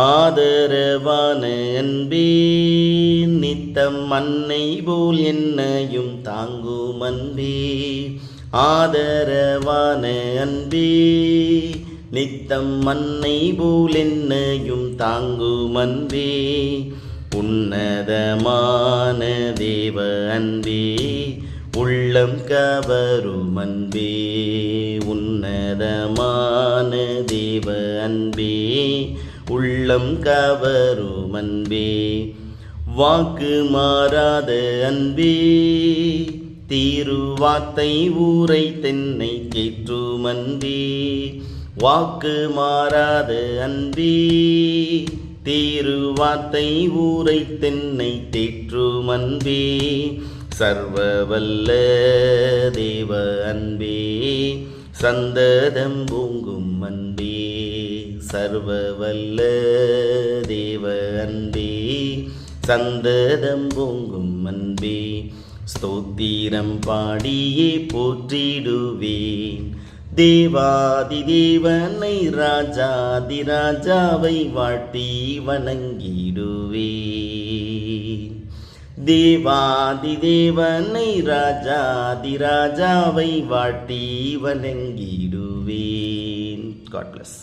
ஆதரவான அன்பே நித்தம் அன்னை போல் என்னையும் தாங்கும் அன்பே. ஆதரவான அன்பே நித்தம் அன்னை போல் என்னையும் தாங்கும் அன்பே. உன்னதமான தேவ அன்பே உள்ளம் கவரும் அன்பே. உன்னதமான தேவ அன்பே உள்ளம் கவரும் அன்பே. வாக்கு மாறாத அன்பே தீருவார்த்தை ஊரை தென்னை கேற்றும் அன்பே. வாக்கு மாறாத அன்பே தீருவார்த்தை ஊரை தென்னை தேற்றும் அன்பே. சர்வவல்ல தேவ அன்பே சந்ததம் பூங்கும் அன்பே. சர்வவல்ல தேவ அன்பே சந்ததம் பூங்கும் அன்பே. ஸ்தோத்திரம் பாடியே போற்றிடுவேன் தேவாதி தேவனை ராஜாதி ராஜாவை வாழ்த்தி வணங்கிடுவேன். தேவாதி தேவனை ராஜாதி ராஜாவை வாழ்த்தி வணங்கிடுவேன். God bless.